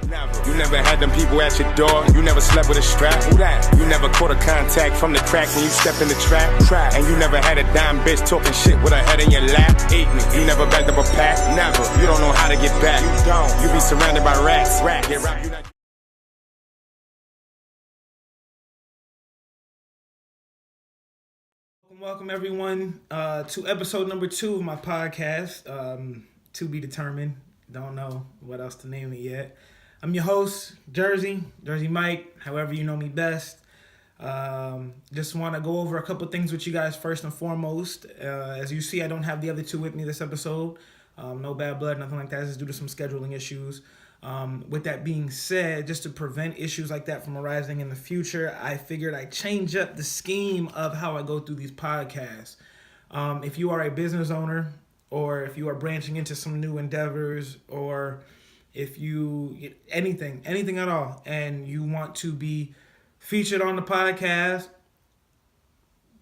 You never had them people at your door. You never slept with a strap. Who that? You never caught a contact from the crack when you stepped in the trap. And you never had a dime bitch talking shit with her head in your lap. Eat me. You never backed up a pack. Never. You don't know how to get back. You don't. You be surrounded by rats. Get rap, you not. Welcome everyone to episode number 2 of my podcast. To be determined. Don't know what else to name it yet. I'm your host, Jersey Mike, however you know me best. Just want to go over a couple things with you guys first and foremost. As you see, I don't have the other 2 with me this episode. No bad blood, nothing like that. It's due to some scheduling issues. With that being said, just to prevent issues like that from arising in the future, I figured I'd change up the scheme of how I go through these podcasts. If you are a business owner, or if you are branching into some new endeavors, or if you anything at all, and you want to be featured on the podcast,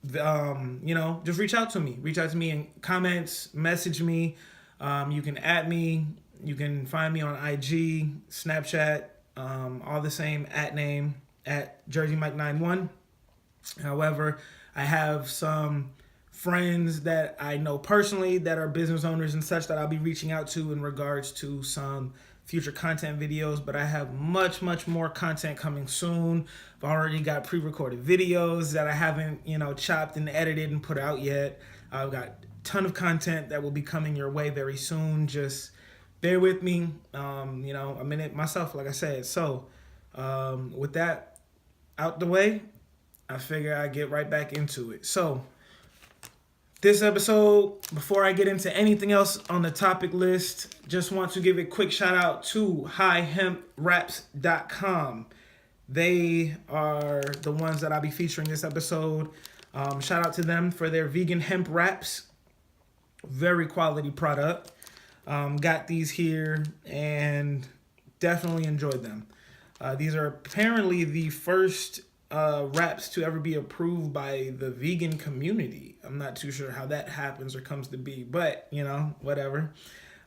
just reach out to me. Reach out to me in comments, message me. You can @ me. You can find me on IG, Snapchat, all the same @name @JerseyMike91. However, I have some friends that I know personally that are business owners and such that I'll be reaching out to in regards to some future content videos, but I have much more content coming soon. I've already got pre-recorded videos that I haven't, chopped and edited and put out yet. I've got a ton of content that will be coming your way very soon. Just bear with me. I'm in it myself, like I said. So, with that out the way, I figure I get right back into it. So, this episode, before I get into anything else on the topic list, just want to give a quick shout out to highhempraps.com. They are the ones that I'll be featuring this episode. Shout out to them for their vegan hemp wraps. Very quality product. Got these here and definitely enjoyed them. These are apparently the first wraps to ever be approved by the vegan community. I'm not too sure how that happens or comes to be, but whatever.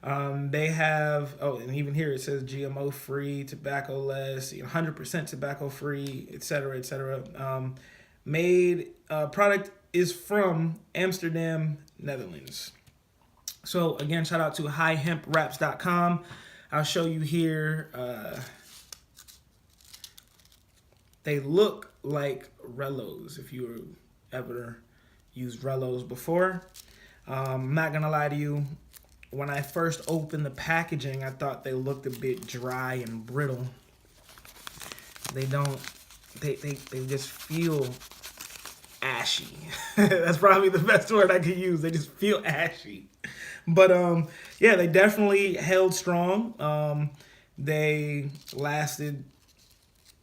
They have, and even here it says GMO free, tobacco less, 100% tobacco free, etc. Product is from Amsterdam, Netherlands. So again, shout out to highhempraps.com. I'll show you here. They look like Rellos, if you ever used Rellos before. I'm not going to lie to you. When I first opened the packaging, I thought they looked a bit dry and brittle. They just feel ashy. That's probably the best word I could use. They just feel ashy. But they definitely held strong. They lasted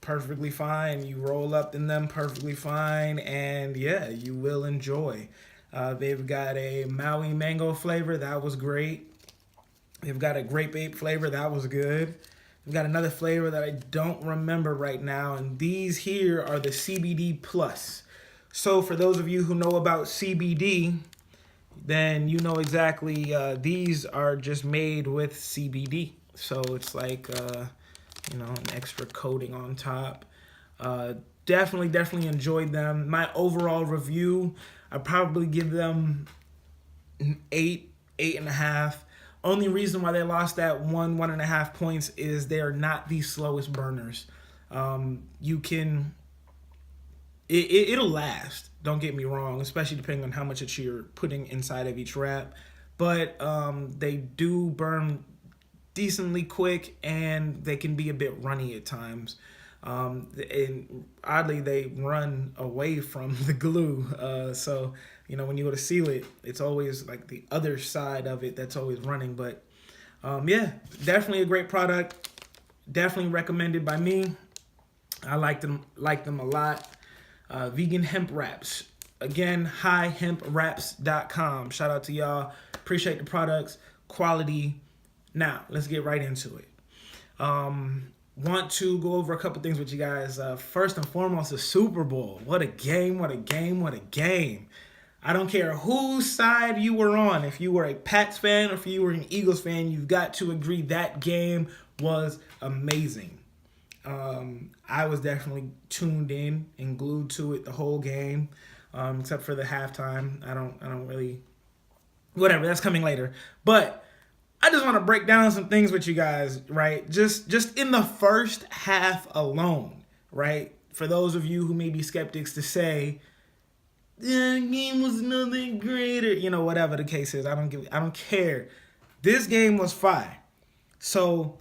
perfectly fine. You roll up in them perfectly fine, and you will enjoy. They've got a Maui mango flavor. That was great. They've got a grape ape flavor. That was good. They've got another flavor that I don't remember right now, and these here are the CBD plus. So for those of you who know about CBD, then you know exactly these are just made with CBD. So it's like an extra coating on top. Definitely enjoyed them. My overall review, I probably give them an 8.5. Only reason why they lost that 1.5 points is they are not the slowest burners. It'll last. Don't get me wrong, especially depending on how much that you're putting inside of each wrap. But they do burn decently quick, and they can be a bit runny at times. And oddly, they run away from the glue. So when you go to seal it, it's always like the other side of it that's always running. But definitely a great product. Definitely recommended by me. I like them a lot. Vegan hemp wraps. Again, highhempraps.com. Shout out to y'all. Appreciate the products. Quality. Now, let's get right into it. Want to go over a couple things with you guys. First and foremost, the Super Bowl. What a game, what a game, what a game. I don't care whose side you were on. If you were a Pats fan or if you were an Eagles fan, you've got to agree that game was amazing. I was definitely tuned in and glued to it the whole game, except for the halftime. I don't really, whatever, that's coming later. But I just want to break down some things with you guys, right? Just in the first half alone, right? For those of you who may be skeptics to say, the game was nothing greater, whatever the case is. I don't care. This game was fire. So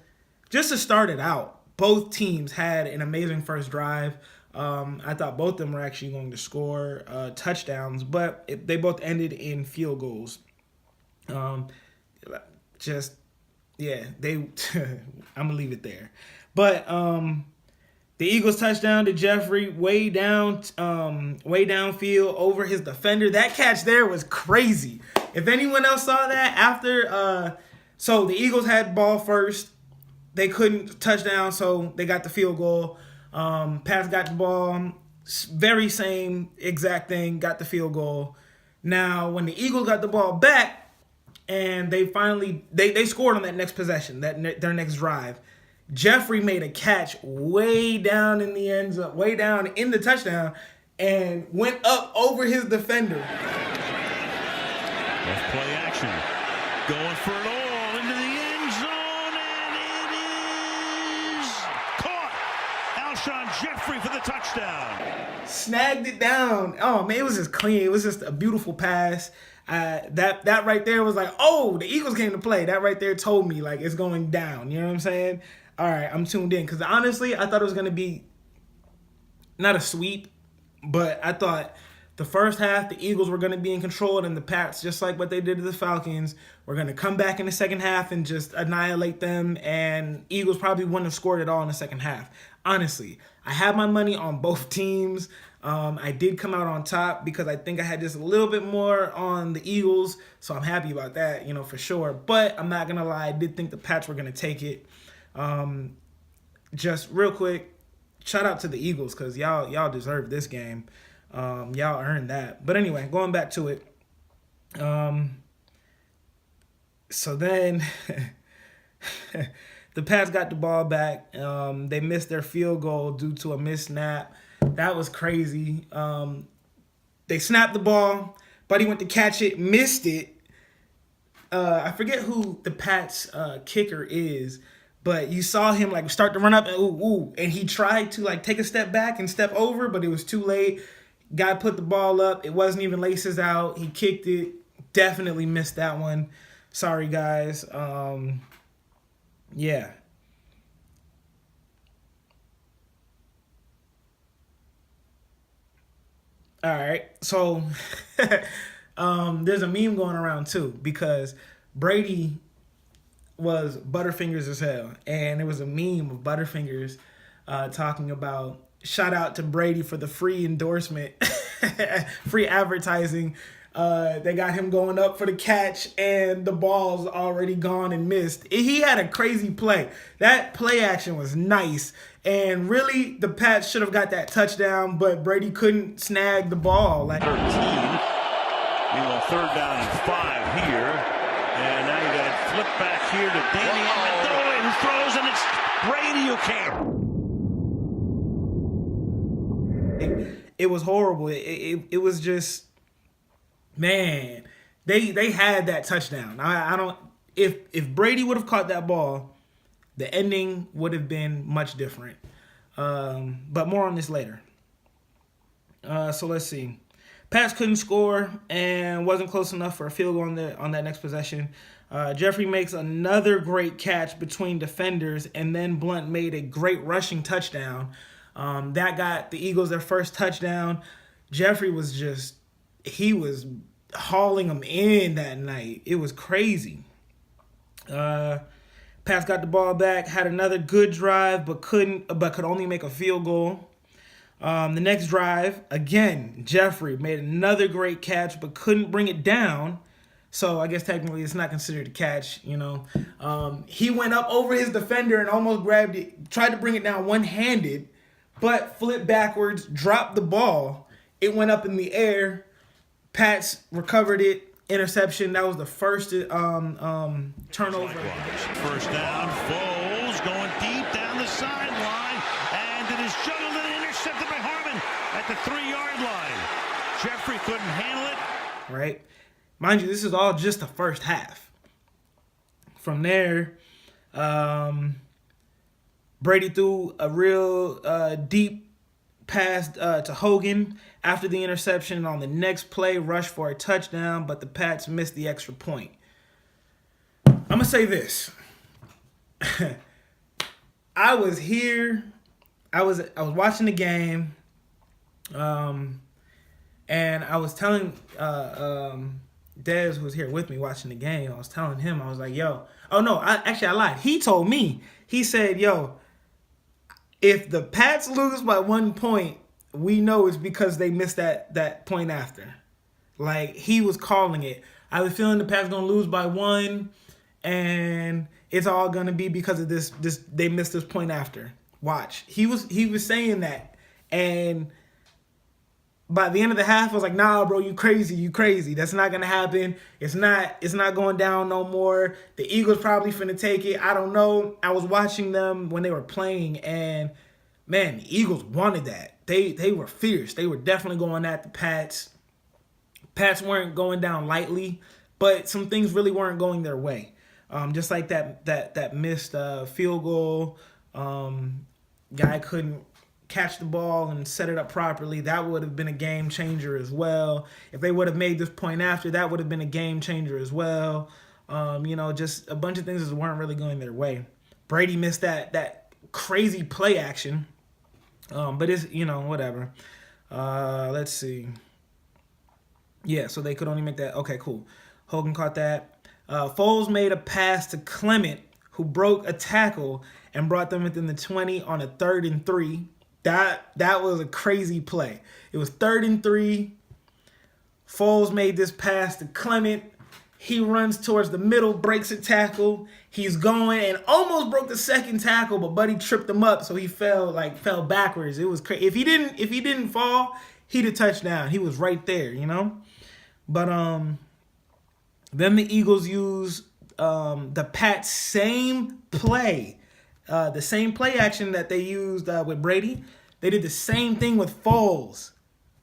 just to start it out, both teams had an amazing first drive. I thought both of them were actually going to score touchdowns, but they both ended in field goals. I'm gonna leave it there. But the Eagles touchdown to Jeffrey way downfield over his defender. That catch there was crazy. If anyone else saw that after, so the Eagles had ball first. They couldn't touchdown, so they got the field goal. Pats got the ball, very same exact thing, got the field goal. Now, when the Eagles got the ball back, and they finally they scored on that next possession, their next drive, Jeffrey made a catch way down in the end zone, way down in the touchdown, and went up over his defender. Left play action, going for it all into the end zone, and it is caught. Alshon Jeffrey for the touchdown. Snagged it down. Oh man, it was just clean. It was just a beautiful pass. That right there was like, oh, the Eagles came to play. That right there told me like it's going down. You know what I'm saying? All right, I'm tuned in because honestly, I thought it was gonna be not a sweep, but I thought the first half the Eagles were gonna be in control, and the Pats, just like what they did to the Falcons, were gonna come back in the second half and just annihilate them. And Eagles probably wouldn't have scored at all in the second half. Honestly, I had my money on both teams. I did come out on top because I think I had just a little bit more on the Eagles, so I'm happy about that, for sure. But I'm not gonna lie, I did think the Pats were gonna take it. Just real quick, shout out to the Eagles because y'all deserve this game. Y'all earned that. But anyway, going back to it. So then the Pats got the ball back. They missed their field goal due to a missed snap. That was crazy. They snapped the ball. Buddy went to catch it, missed it. I forget who the Pats kicker is, but you saw him like start to run up and he tried to like take a step back and step over, but it was too late. Guy put the ball up. It wasn't even laces out. He kicked it. Definitely missed that one. Sorry, guys. Yeah. All right. So there's a meme going around too because Brady was Butterfingers as hell. And there was a meme of Butterfingers talking about shout out to Brady for the free endorsement, free advertising. They got him going up for the catch and the ball's already gone and missed. He had a crazy play. That play action was nice. And really, the Pats should have got that touchdown, but Brady couldn't snag the ball. 13. Meanwhile, 3rd down and 5 here. And now you got to flip back here to Danny Amendola, who throws, and it's Brady who can't. It was horrible. It was just, man, they had that touchdown. I don't, if Brady would have caught that ball, the ending would have been much different. But more on this later. So let's see. Pats couldn't score and wasn't close enough for a field goal on that next possession. Jeffrey makes another great catch between defenders, and then Blunt made a great rushing touchdown. That got the Eagles their first touchdown. Jeffrey was he was hauling them in that night. It was crazy. Pats got the ball back, had another good drive, but could only make a field goal. The next drive, again, Jeffrey made another great catch, but couldn't bring it down. So I guess technically it's not considered a catch, He went up over his defender and almost grabbed it, tried to bring it down one-handed, but flipped backwards, dropped the ball. It went up in the air. Pats recovered it. Interception. That was the first turnover. First down. Foles going couldn't handle it. Right? Mind you, this is all just the first half. From there, Brady threw a real deep pass to Hogan after the interception. On the next play, rushed for a touchdown, but the Pats missed the extra point. I'm going to say this. I was here. I was watching the game, and I was telling Dez, who was here with me watching the game, I was telling him, I was like, yo, oh no, I lied. He told me, he said, yo, if the Pats lose by 1 point, we know it's because they missed that point after. Like, he was calling it. I was feeling the Pats gonna lose by 1, and it's all gonna be because of this they missed this point after. Watch. He was saying that, and by the end of the half, I was like, nah, bro, you crazy. That's not gonna happen. It's not going down no more. The Eagles probably finna take it. I don't know. I was watching them when they were playing, and man, the Eagles wanted that. They were fierce. They were definitely going at the Pats. Pats weren't going down lightly, but some things really weren't going their way. Just like that missed field goal. Guy couldn't catch the ball and set it up properly. That would have been a game changer as well. If they would have made this point after, that would have been a game changer as well. Just a bunch of things that weren't really going their way. Brady missed that crazy play action. But it's, whatever. Let's see. Yeah, so they could only make that. Okay, cool. Hogan caught that. Foles made a pass to Clement, who broke a tackle and brought them within the 20 on a 3rd and 3. That was a crazy play. It was 3rd and 3. Foles made this pass to Clement. He runs towards the middle, breaks a tackle. He's going and almost broke the second tackle, but Buddy tripped him up, so he fell backwards. It was crazy. If he didn't fall, he'd have touchdown. He was right there, But then the Eagles used the Pats' same play. The same play action that they used with Brady. They did the same thing with Foles,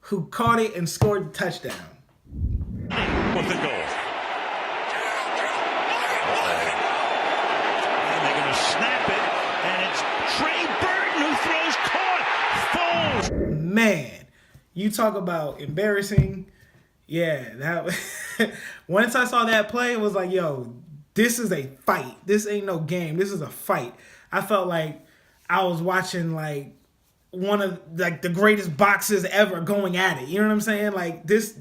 who caught it and scored the touchdown. With the goal. And they're going to snap it, and it's Trey Burton who throws caught. Foles. Man, you talk about embarrassing. Yeah, that was once I saw that play, it was like, yo, this is a fight. This ain't no game. This is a fight. I felt like I was watching like one of like the greatest boxers ever going at it. You know what I'm saying? Like this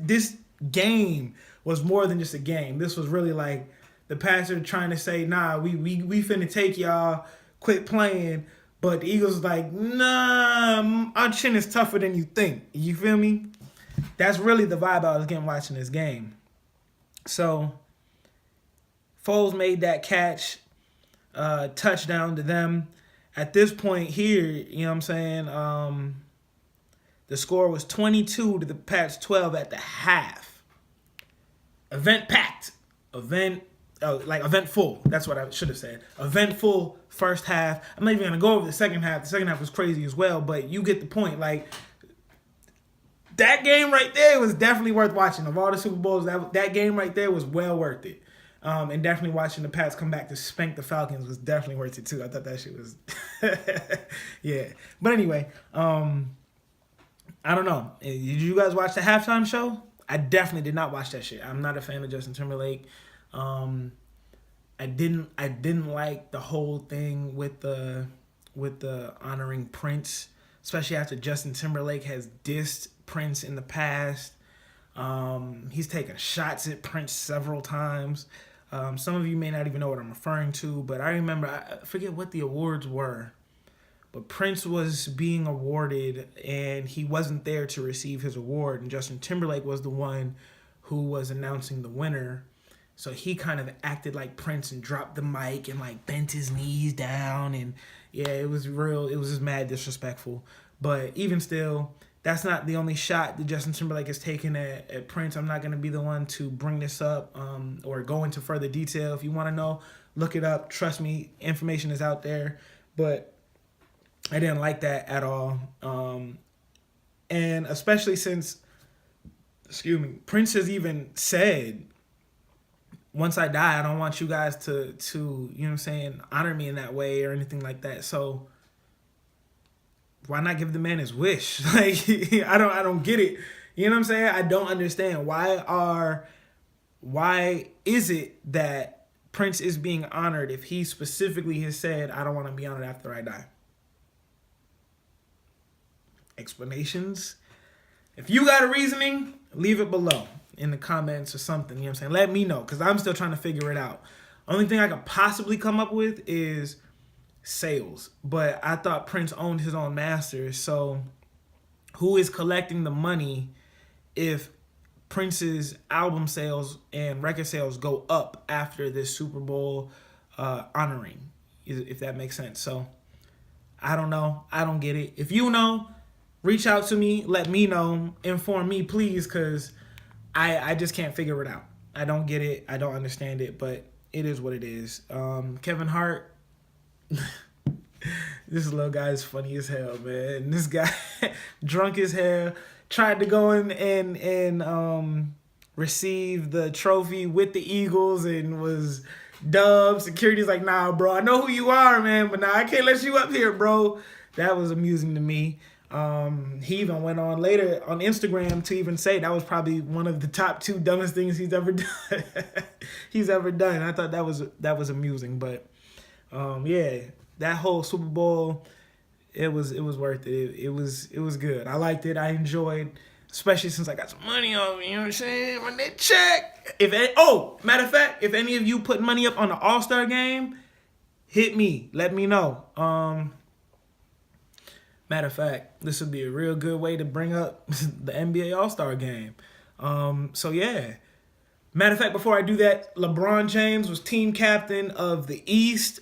game was more than just a game. This was really like the Pats are trying to say, nah, we finna take y'all, quit playing. But the Eagles was like, nah, our chin is tougher than you think. You feel me? That's really the vibe I was getting watching this game. So Foles made that catch, touchdown to them. At this point here, you know what I'm saying, the score was 22 to the Pats 12 at the half. Event packed. Event full. That's what I should have said. Eventful first half. I'm not even going to go over the second half. The second half was crazy as well, but you get the point. Like, that game right there was definitely worth watching. Of all the Super Bowls, that game right there was well worth it. And definitely watching the Pats come back to spank the Falcons was definitely worth it too. I thought that shit was, yeah. But anyway, I don't know. Did you guys watch the halftime show? I definitely did not watch that shit. I'm not a fan of Justin Timberlake. I didn't like the whole thing with the honoring Prince, especially after Justin Timberlake has dissed Prince in the past. He's taken shots at Prince several times. Some of you may not even know what I'm referring to, but I remember, I forget what the awards were, but Prince was being awarded and he wasn't there to receive his award, and Justin Timberlake was the one who was announcing the winner. So he kind of acted like Prince and dropped the mic and like bent his knees down, and yeah, it was just mad disrespectful. But even still, that's not the only shot that Justin Timberlake has taken at Prince. I'm not going to be the one to bring this up or go into further detail. If you want to know, look it up. Trust me, information is out there. But I didn't like that at all. And especially since excuse me, Prince has even said, once I die, I don't want you guys to you know what I'm saying, honor me in that way or anything like that. So why not give the man his wish? Like, I don't get it. You know what I'm saying? I don't understand. Why is it that Prince is being honored if he specifically has said, I don't want to be honored after I die? Explanations? If you got a reasoning, leave it below in the comments or something. You know what I'm saying? Let me know, because I'm still trying to figure it out. Only thing I could possibly come up with is sales. But I thought Prince owned his own masters. So who is collecting the money if Prince's album sales and record sales go up after this Super Bowl honoring, if that makes sense? So I don't know. I don't get it. If you know, reach out to me. Let me know. Inform me, please, because I just can't figure it out. I don't get it. I don't understand it, but it is what it is. Kevin Hart, this little guy is funny as hell, man. This guy, drunk as hell, tried to go in and receive the trophy with the Eagles and was dubbed. Security's like, nah, bro, I know who you are, man, but nah, I can't let you up here, bro. That was amusing to me. He even went on later on Instagram to even say that was probably one of the top 2 dumbest things he's ever done. I thought that was amusing, but yeah, that whole Super Bowl, it was worth it. It was good. I liked it. I enjoyed, especially since I got some money on me. You know what I'm saying? When they check. Matter of fact, if any of you put money up on the All-Star game, hit me. Let me know. Matter of fact, this would be a real good way to bring up the NBA All-Star game. So, yeah. Matter of fact, before I do that, LeBron James was team captain of the East.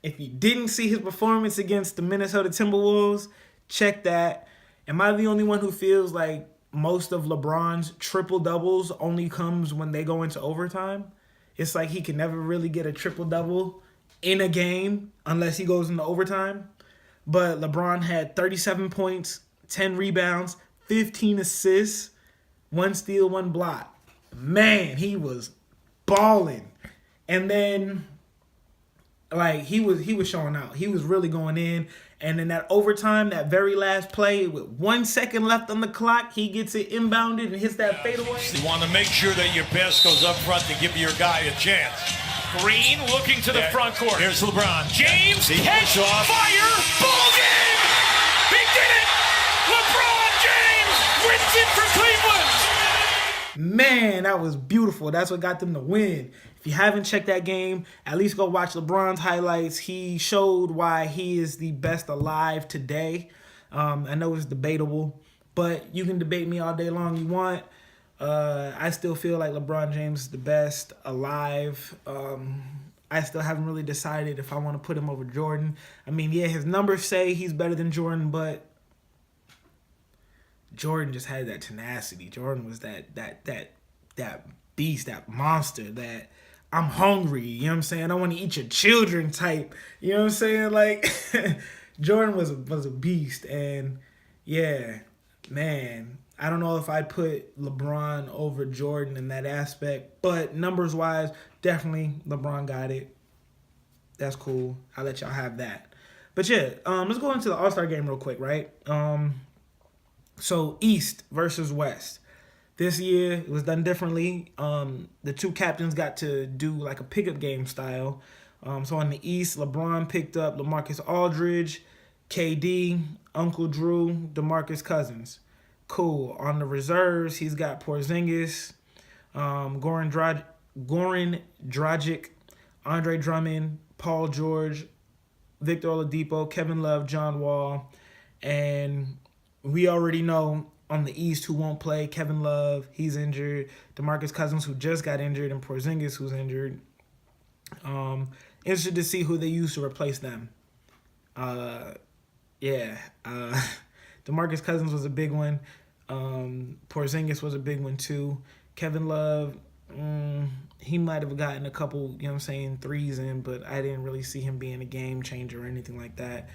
If you didn't see his performance against the Minnesota Timberwolves, check that. Am I the only one who feels like most of LeBron's triple-doubles only comes when they go into overtime? It's like he can never really get a triple-double in a game unless he goes into overtime. But LeBron had 37 points, 10 rebounds, 15 assists, 1 steal, 1 block. Man, he was balling. And then, like, he was showing out. He was really going in. And in that overtime, that very last play, with 1 second left on the clock, he gets it inbounded and hits that fadeaway. You want to make sure that your pass goes up front to give your guy a chance. Green looking to the front court. Here's LeBron. James, catch, fire, ball game! He did it! LeBron James wins it for Cleveland! Man, that was beautiful. That's what got them to win. If you haven't checked that game, at least go watch LeBron's highlights. He showed why he is the best alive today. I know it's debatable, but you can debate me all day long you want. I still feel like LeBron James is the best alive. I still haven't really decided if I want to put him over Jordan. I mean, yeah, his numbers say he's better than Jordan, but Jordan just had that tenacity. Jordan was that beast, that monster, that I'm hungry, you know what I'm saying? I want to eat your children type. You know what I'm saying? Like, Jordan was a beast. And yeah, man, I don't know if I'd put LeBron over Jordan in that aspect, but numbers-wise, definitely LeBron got it. That's cool. I'll let y'all have that. But yeah, let's go into the All-Star game real quick, right? So East versus West. This year, it was done differently. The 2 captains got to do like a pickup game style. So on the East, LeBron picked up LaMarcus Aldridge, KD, Uncle Drew, DeMarcus Cousins. Cool. On the reserves, he's got Porzingis, Goran Dragic, Andre Drummond, Paul George, Victor Oladipo, Kevin Love, John Wall. And we already know on the East who won't play. Kevin Love, he's injured. DeMarcus Cousins, who just got injured, and Porzingis, who's injured. Interested to see who they use to replace them. DeMarcus Cousins was a big one. Porzingis was a big one too. Kevin Love, he might have gotten a couple, you know what I'm saying, threes in, but I didn't really see him being a game changer or anything like that.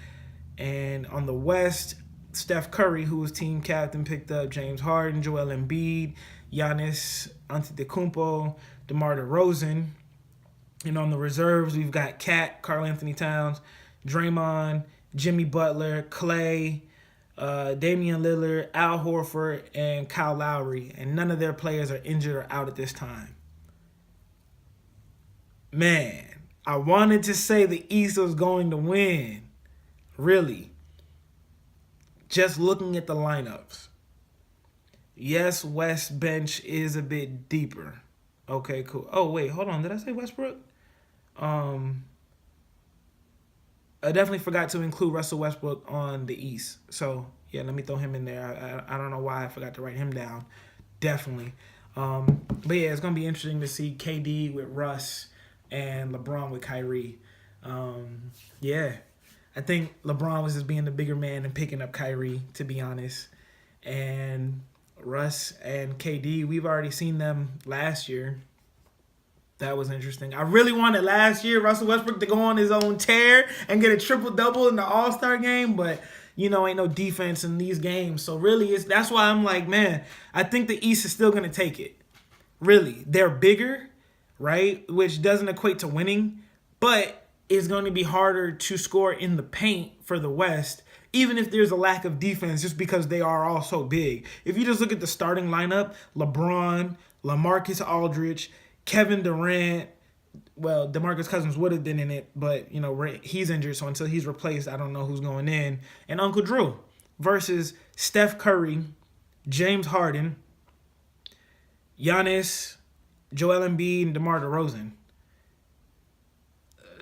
And on the West, Steph Curry, who was team captain, picked up James Harden, Joel Embiid, Giannis Antetokounmpo, DeMar DeRozan. And on the reserves, we've got Cat, Karl Anthony Towns, Draymond, Jimmy Butler, Clay, Damian Lillard, Al Horford, and Kyle Lowry. And none of their players are injured or out at this time. Man, I wanted to say the East was going to win. Really. Just looking at the lineups. Yes, West bench is a bit deeper. Okay, cool. Oh, wait, hold on. Did I say Westbrook? I definitely forgot to include Russell Westbrook on the East. So, yeah, let me throw him in there. I don't know why I forgot to write him down. Definitely. But, yeah, it's going to be interesting to see KD with Russ and LeBron with Kyrie. Yeah. I think LeBron was just being the bigger man and picking up Kyrie, to be honest. And Russ and KD, we've already seen them last year. That was interesting. I really wanted last year Russell Westbrook to go on his own tear and get a triple-double in the All-Star game, but, you know, ain't no defense in these games. So, really, that's why I'm like, man, I think the East is still going to take it. Really. They're bigger, right, which doesn't equate to winning, but it's going to be harder to score in the paint for the West, even if there's a lack of defense, just because they are all so big. If you just look at the starting lineup, LeBron, LaMarcus Aldridge, Kevin Durant, well, DeMarcus Cousins would have been in it, but, you know, he's injured, so until he's replaced, I don't know who's going in. And Uncle Drew versus Steph Curry, James Harden, Giannis, Joel Embiid, and DeMar DeRozan.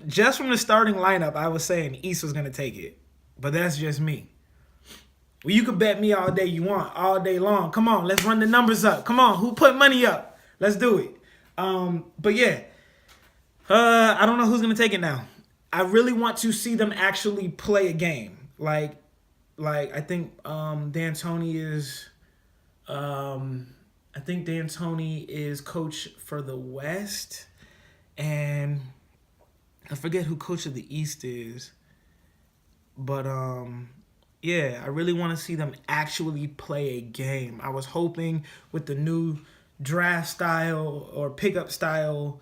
Just from the starting lineup, I was saying the East was going to take it. But that's just me. Well, you can bet me all day you want, all day long. Come on, let's run the numbers up. Come on, who put money up? Let's do it. But yeah, I don't know who's going to take it now. I really want to see them actually play a game. Like I think D'Antoni is coach for the West, and I forget who coach of the East is. But yeah, I really want to see them actually play a game. I was hoping with the new draft style or pickup style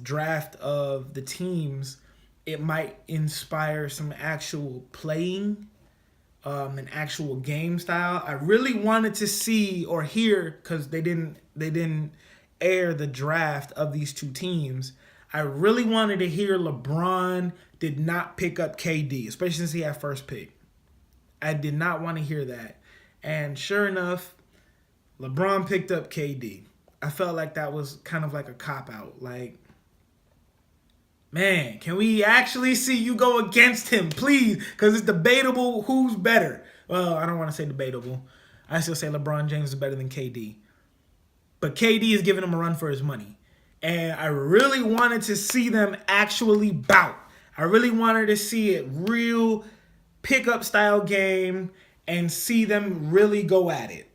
draft of the teams, it might inspire some actual playing, an actual game style. I really wanted to see or hear, because they didn't air the draft of these two teams. I really wanted to hear LeBron did not pick up KD, especially since he had first pick. I did not want to hear that. And sure enough, LeBron picked up KD. I felt like that was kind of like a cop-out. Like, man, can we actually see you go against him, please? Because it's debatable who's better. Well, I don't want to say debatable. I still say LeBron James is better than KD. But KD is giving him a run for his money. And I really wanted to see them actually bout. I really wanted to see it real pickup style game and see them really go at it.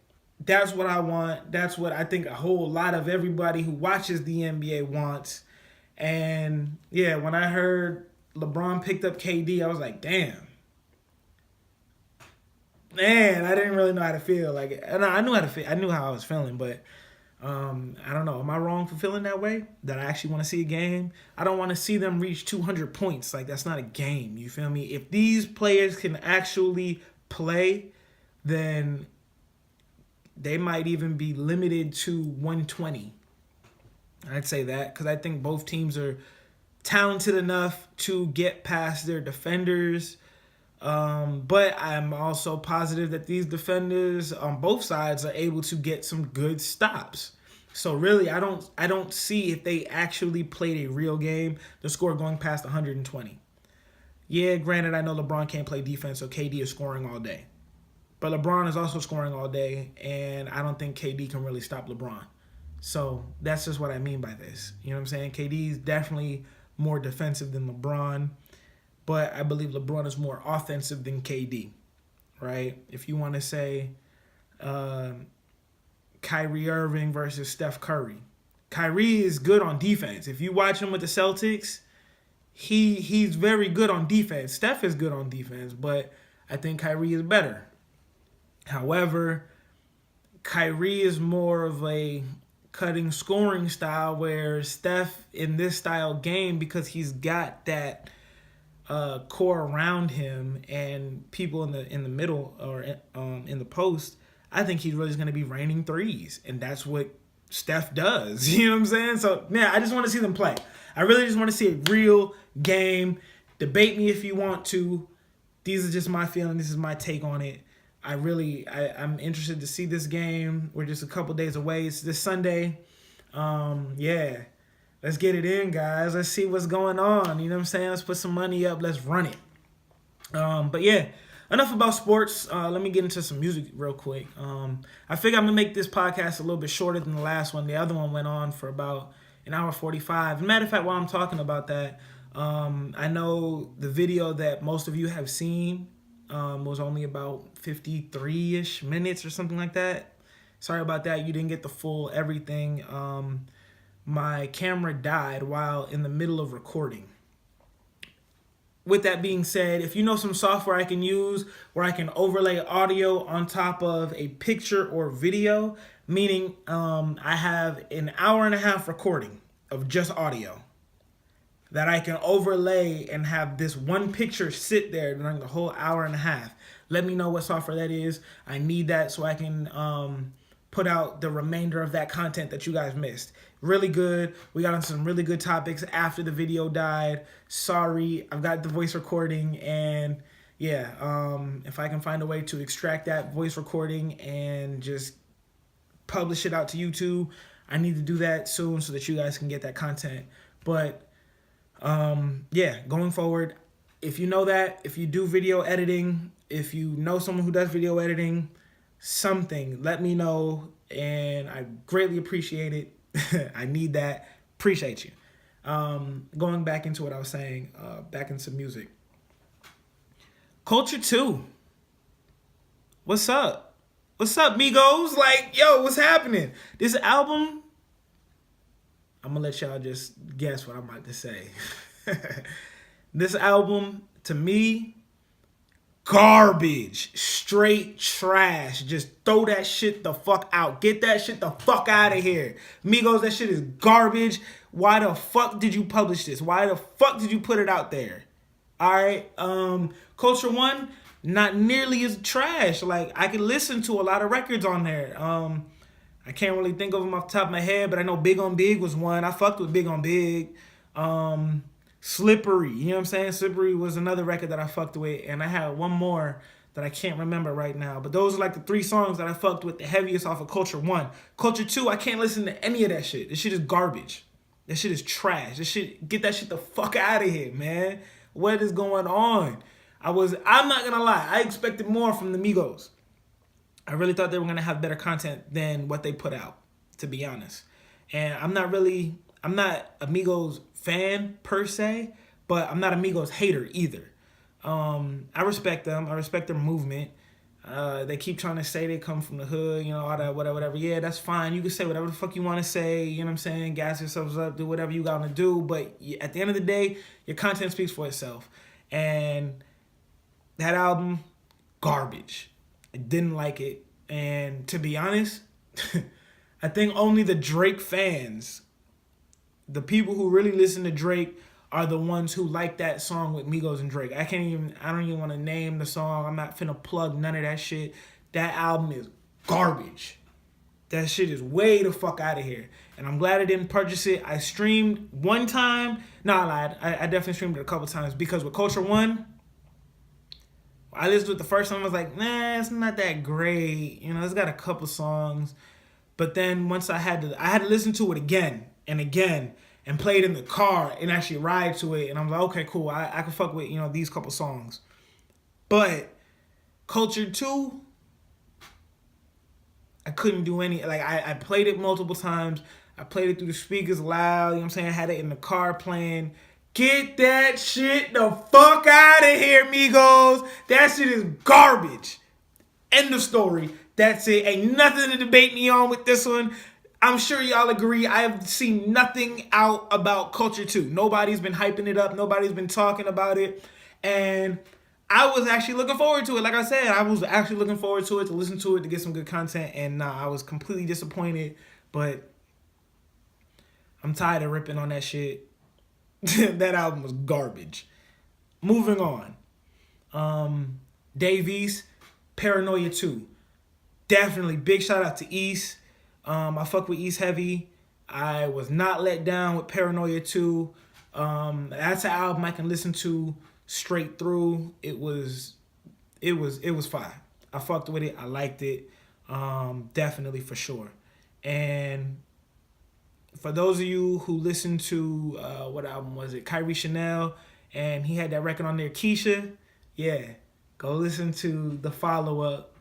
That's what I want. That's what I think a whole lot of everybody who watches the NBA wants. And yeah, when I heard LeBron picked up KD, I was like, damn. Man, I didn't really know how to feel. Like, I knew how to feel. I knew how I was feeling, but I don't know. Am I wrong for feeling that way? That I actually want to see a game? I don't want to see them reach 200 points. Like, that's not a game. You feel me? If these players can actually play, then they might even be limited to 120. I'd say that, because I think both teams are talented enough to get past their defenders. But I'm also positive that these defenders on both sides are able to get some good stops. So really, I don't see if they actually played a real game, the score going past 120. Yeah, granted, I know LeBron can't play defense, so KD is scoring all day. But LeBron is also scoring all day, and I don't think KD can really stop LeBron. So that's just what I mean by this. You know what I'm saying? KD is definitely more defensive than LeBron, but I believe LeBron is more offensive than KD, right? If you want to say Kyrie Irving versus Steph Curry. Kyrie is good on defense. If you watch him with the Celtics, he's very good on defense. Steph is good on defense, but I think Kyrie is better. However, Kyrie is more of a cutting scoring style, where Steph in this style game, because he's got that core around him and people in the middle or in the post, I think he's really just going to be raining threes, and that's what Steph does. You know what I'm saying? So, yeah, I just want to see them play. I really just want to see a real game. Debate me if you want to. These are just my feeling. This is my take on it. I'm interested to see this game. We're just a couple days away. It's this Sunday. Yeah. Let's get it in, guys. Let's see what's going on. You know what I'm saying? Let's put some money up. Let's run it. But yeah, enough about sports. Let me get into some music real quick. I figure I'm going to make this podcast a little bit shorter than the last one. The other one went on for about an hour 45. As a matter of fact, while I'm talking about that, I know the video that most of you have seen was only about 53-ish minutes or something like that. Sorry about that. You didn't get the full everything. My camera died while in the middle of recording. With that being said, if you know some software I can use where I can overlay audio on top of a picture or video, meaning I have an hour and a half recording of just audio that I can overlay and have this one picture sit there during the whole hour and a half. Let me know what software that is. I need that so I can put out the remainder of that content that you guys missed. Really good. We got on some really good topics after the video died. Sorry, I've got the voice recording, and yeah, if I can find a way to extract that voice recording and just publish it out to YouTube, I need to do that soon so that you guys can get that content. But yeah, going forward, if you know that, if you do video editing, if you know someone who does video editing, something, let me know, and I greatly appreciate it. I need that. Appreciate you. Going back into what I was saying, back into music. Culture 2. What's up? What's up, Migos? Like, yo, what's happening? This album, I'm gonna let y'all just guess what I'm about to say. This album, to me, garbage. Straight trash. Just throw that shit the fuck out. Get that shit the fuck out of here. Migos, that shit is garbage. Why the fuck did you publish this? Why the fuck did you put it out there? Alright. Culture 1, not nearly as trash. Like, I can listen to a lot of records on there. I can't really think of them off the top of my head, but I know Big on Big was one. I fucked with Big on Big. Slippery, you know what I'm saying? Slippery was another record that I fucked with, and I had one more that I can't remember right now. But those are like the 3 songs that I fucked with the heaviest off of Culture 1. Culture 2, I can't listen to any of that shit. This shit is garbage. That shit is trash. Get that shit the fuck out of here, man. What is going on? I'm not gonna lie, I expected more from the Migos. I really thought they were gonna have better content than what they put out, to be honest. And I'm not a Migos fan per se, but I'm not a Migos hater either. I respect them. I respect their movement. They keep trying to say they come from the hood, you know, all that, whatever. Yeah, that's fine. You can say whatever the fuck you want to say, you know what I'm saying? Gas yourselves up, do whatever you gotta do. But at the end of the day, your content speaks for itself. And that album, garbage. I didn't like it. And to be honest, I think only the Drake fans, the people who really listen to Drake, are the ones who like that song with Migos and Drake. I don't even want to name the song. I'm not finna plug none of that shit. That album is garbage. That shit is way the fuck out of here. And I'm glad I didn't purchase it. I streamed one time. No, I lied. I definitely streamed it a couple times, because with Culture 1, I listened to it the first time. I was like, nah, it's not that great. You know, it's got a couple songs. But then once I had to listen to it again and again, and play it in the car and actually ride to it. And I'm like, okay, cool. I can fuck with, you know, these couple songs. But Culture 2, I couldn't do any. Like, I played it multiple times. I played it through the speakers loud. You know what I'm saying? I had it in the car playing. Get that shit the fuck out of here, Migos. That shit is garbage. End of story. That's it. Ain't nothing to debate me on with this one. I'm sure y'all agree. I have seen nothing out about Culture 2. Nobody's been hyping it up. Nobody's been talking about it. And I was actually looking forward to it. Like I said, I was actually looking forward to it, to listen to it, to get some good content. And I was completely disappointed. But I'm tired of ripping on that shit. That album was garbage. Moving on. Dave East, Paranoia 2. Definitely big shout out to East. I fuck with East heavy. I was not let down with Paranoia 2. That's an album I can listen to straight through. It was fire. I fucked with it. I liked it. Definitely for sure. And for those of you who listened to what album was it? Kyrie Chanel, and he had that record on there, Keisha. Yeah, go listen to the follow-up.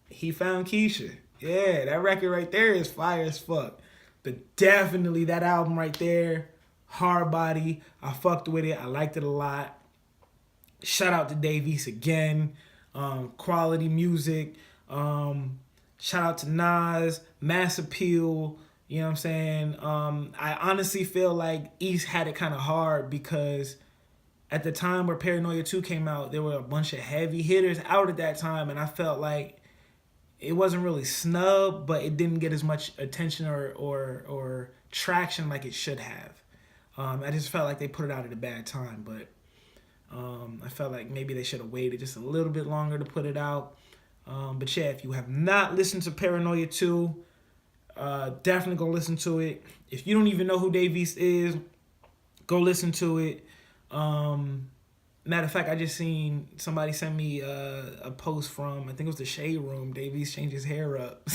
He Found Keisha. Yeah, that record right there is fire as fuck. But definitely that album right there, Hard Body. I fucked with it. I liked it a lot. Shout out to Dave East again. Quality music. Shout out to Nas. Mass Appeal. You know what I'm saying? I honestly feel like East had it kind of hard because at the time where Paranoia 2 came out, there were a bunch of heavy hitters out at that time, and I felt like it wasn't really snubbed, but it didn't get as much attention or traction like it should have. I just felt like they put it out at a bad time, but I felt like maybe they should have waited just a little bit longer to put it out. But yeah, if you have not listened to Paranoia 2, definitely go listen to it. If you don't even know who Dave East is, go listen to it. Matter of fact, I just seen somebody send me a post from, I think it was the Shade Room. Dave East changed his hair up.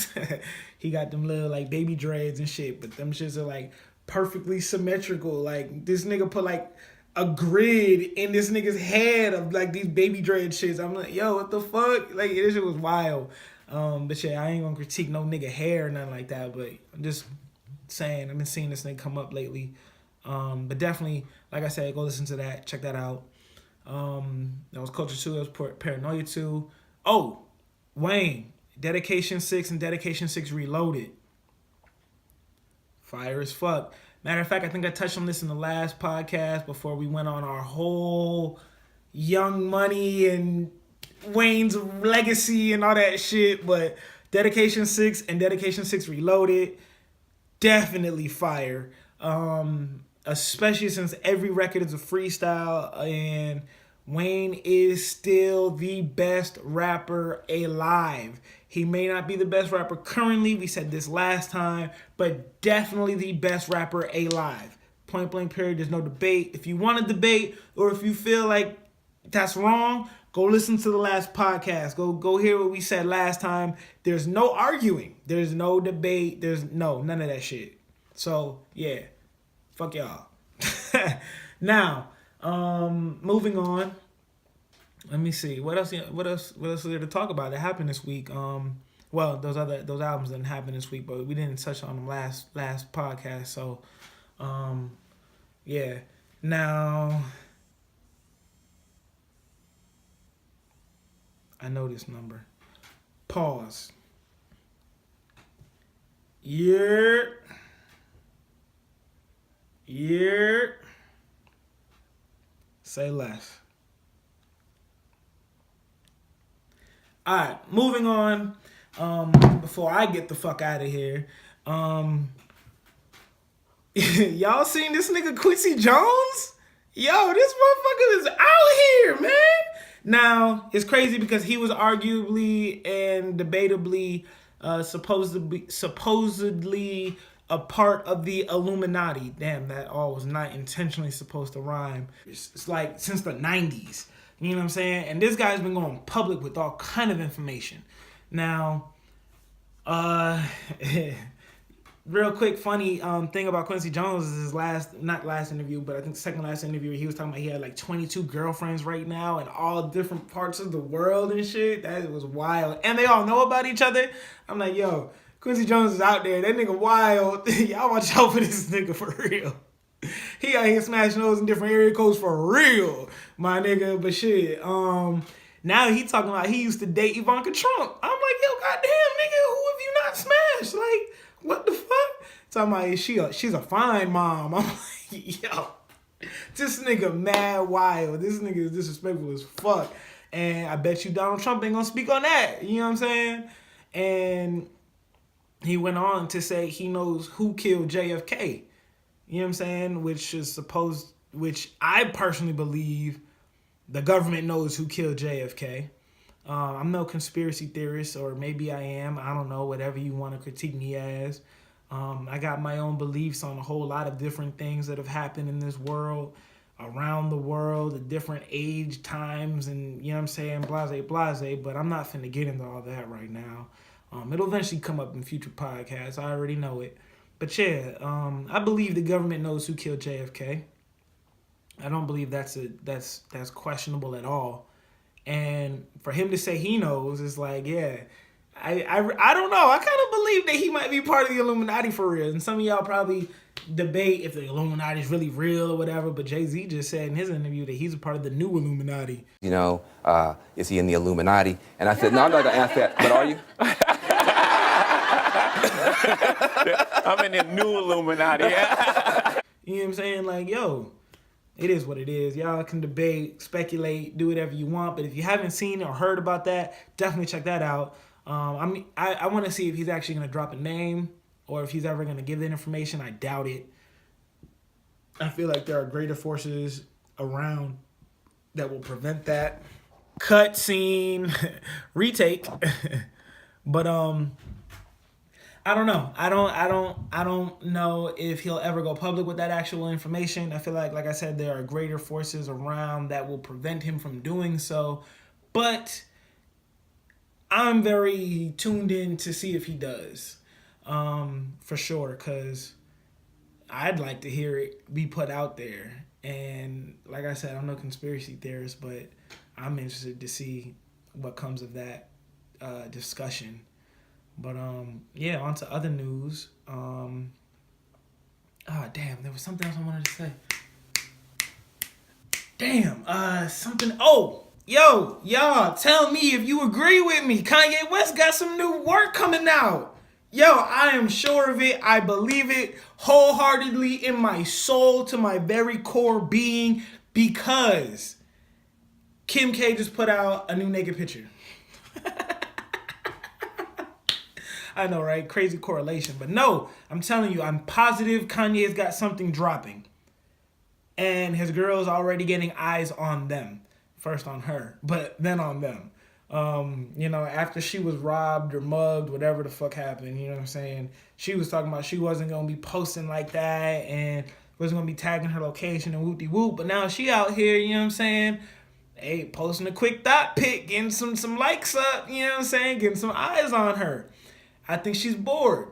He got them little like baby dreads and shit, but them shits are like perfectly symmetrical. Like this nigga put like a grid in this nigga's head of like these baby dread shits. I'm like, yo, what the fuck? Like this shit was wild. But yeah, I ain't gonna critique no nigga hair or nothing like that, but I'm just saying, I've been seeing this nigga come up lately. But definitely, like I said, go listen to that, check that out. That was Culture 2, that was Paranoia 2. Oh, Wayne, Dedication 6 and Dedication 6 Reloaded. Fire as fuck. Matter of fact, I think I touched on this in the last podcast before we went on our whole Young Money and Wayne's legacy and all that shit, but Dedication 6 and Dedication 6 Reloaded, definitely fire. Especially since every record is a freestyle and Wayne is still the best rapper alive. He may not be the best rapper currently, we said this last time, but definitely the best rapper alive. Point blank period, there's no debate. If you want to debate or if you feel like that's wrong, go listen to the last podcast. Go hear what we said last time. There's no arguing. There's no debate. There's none of that shit. So, yeah. Fuck y'all. Now, moving on. Let me see. What else is there to talk about that happened this week? Well, those albums didn't happen this week, but we didn't touch on them last podcast. So, yeah. Now, I know this number. Pause. Yeah. Say less. All right, moving on. Before I get the fuck out of here, y'all seen this nigga Quincy Jones? Yo, this motherfucker is out here, man. Now, it's crazy because he was arguably and debatably supposedly a part of the Illuminati. Damn, that all was not intentionally supposed to rhyme. It's like since the 90s. You know what I'm saying? And this guy's been going public with all kind of information. Now, real quick, funny thing about Quincy Jones is his not last interview, but I think second last interview, he was talking about he had like 22 girlfriends right now in all different parts of the world and shit. That was wild. And they all know about each other. I'm like, yo, Quincy Jones is out there. That nigga wild. Y'all watch out for this nigga for real. He out here smashing those in different area codes for real, my nigga. But shit, now he talking about he used to date Ivanka Trump. I'm like, yo, goddamn, nigga, who have you not smashed? Like, what the fuck? Talking about she's a fine mom. I'm like, yo, This nigga mad wild. This nigga is disrespectful as fuck. And I bet you Donald Trump ain't gonna speak on that. You know what I'm saying? And he went on to say he knows who killed JFK. You know what I'm saying? Which I personally believe the government knows who killed JFK. I'm no conspiracy theorist, or maybe I am. I don't know, whatever you want to critique me as. I got my own beliefs on a whole lot of different things that have happened in this world, around the world, at different age times, and, you know what I'm saying, blase, but I'm not finna get into all that right now. It'll eventually come up in future podcasts. I already know it. But yeah, I believe the government knows who killed JFK. I don't believe that's questionable at all. And for him to say he knows is like, yeah, I don't know. I kind of believe that he might be part of the Illuminati for real. And some of y'all probably debate if the Illuminati is really real or whatever. But Jay-Z just said in his interview that he's a part of the new Illuminati. You know, is he in the Illuminati? And I said, no, I'm not going to ask that. But are you? I'm in the new Illuminati. You know what I'm saying? Like, yo, it is what it is. Y'all can debate, speculate, do whatever you want. But if you haven't seen or heard about that, definitely check that out. I want to see if he's actually going to drop a name or if he's ever going to give that information. I doubt it. I feel like there are greater forces around that will prevent that. Cut scene, retake. But I don't know. I don't know if he'll ever go public with that actual information. I feel like I said, there are greater forces around that will prevent him from doing so. But I'm very tuned in to see if he does, for sure, because I'd like to hear it be put out there. And like I said, I'm no conspiracy theorist, but I'm interested to see what comes of that discussion. But yeah, on to other news. Damn, there was something else I wanted to say. Damn, something. Oh, yo, y'all, tell me if you agree with me. Kanye West got some new work coming out. Yo, I am sure of it. I believe it wholeheartedly in my soul, to my very core being, because Kim K just put out a new naked picture. I know, right? Crazy correlation. But no, I'm telling you, I'm positive Kanye's got something dropping. And his girl's already getting eyes on them. First on her, but then on them. You know, after she was robbed or mugged, whatever the fuck happened, you know what I'm saying? She was talking about she wasn't going to be posting like that and wasn't going to be tagging her location and whoop-de-whoop. But now she out here, you know what I'm saying? Hey, posting a quick thought pic, getting some likes up, you know what I'm saying? Getting some eyes on her. I think she's bored.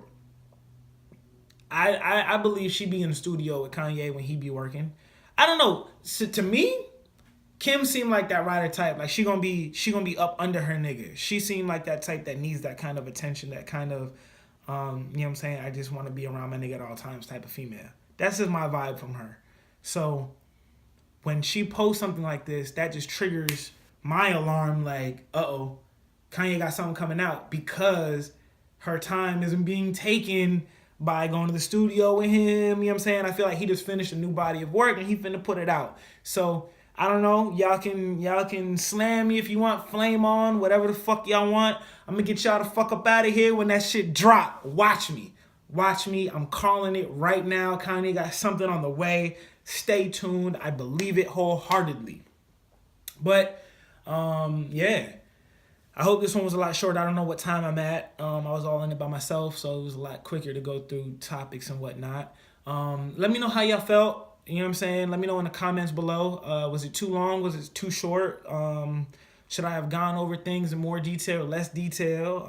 I believe she be in the studio with Kanye when he be working. I don't know. So to me, Kim seemed like that rider type. Like she gonna be up under her nigga. She seemed like that type that needs that kind of attention, that kind of, you know what I'm saying? I just want to be around my nigga at all times type of female. That's just my vibe from her. So when she posts something like this, that just triggers my alarm. Like, uh-oh, Kanye got something coming out, because her time isn't being taken by going to the studio with him. You know what I'm saying? I feel like he just finished a new body of work and he finna put it out. So I don't know. Y'all can slam me if you want, flame on, whatever the fuck y'all want. I'm gonna get y'all the fuck up out of here when that shit drop. Watch me. I'm calling it right now. Kanye got something on the way. Stay tuned. I believe it wholeheartedly. But yeah. I hope this one was a lot shorter. I don't know what time I'm at. I was all in it by myself, so it was a lot quicker to go through topics and whatnot. Let me know how y'all felt. You know what I'm saying? Let me know in the comments below. Was it too long? Was it too short? Should I have gone over things in more detail, less detail?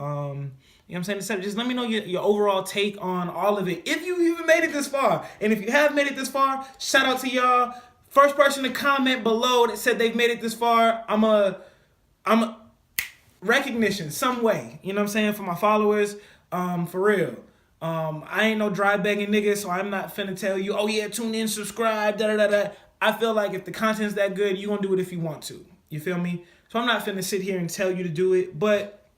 You know what I'm saying? Just let me know your overall take on all of it. If you even made it this far. And if you have made it this far, shout out to y'all. First person to comment below that said they've made it this far, I'm a recognition some way, you know what I'm saying, for my followers, for real. I ain't no dry begging nigga, so I'm not finna tell you, oh yeah, tune in, subscribe, da-da-da-da. I feel like if the content's that good, you gonna do it if you want to. You feel me? So I'm not finna sit here and tell you to do it, but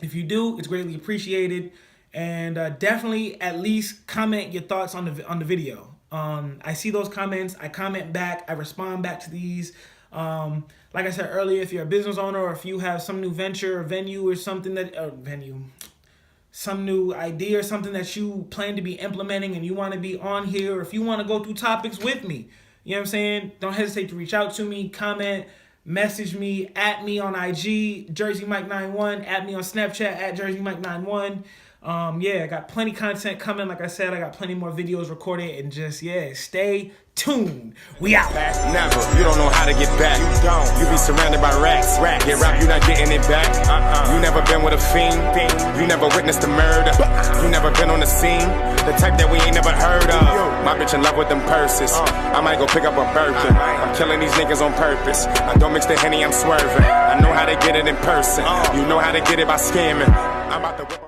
if you do, it's greatly appreciated. And definitely at least comment your thoughts on the video. I see those comments. I comment back. I respond back to these. Like I said earlier, if you're a business owner or if you have some new venture or venue or something some new idea or something that you plan to be implementing and you want to be on here, or if you want to go through topics with me, you know what I'm saying? Don't hesitate to reach out to me, comment, message me, at me on IG, JerseyMike91, at me on Snapchat, at JerseyMike91. I got plenty content coming. Like I said, I got plenty more videos recorded, and just, stay tuned. We out. Never. You don't know how to get back. You don't. You be surrounded by rats. Get rap, you not getting it back. You never been with a fiend. You never witnessed a murder. You never been on the scene. The type that we ain't never heard of. My bitch in love with them purses. I might go pick up a Birkin. I'm killing these niggas on purpose. I don't mix the Henny, I'm swerving. I know how to get it in person. You know how to get it by scamming. I'm about to whip up.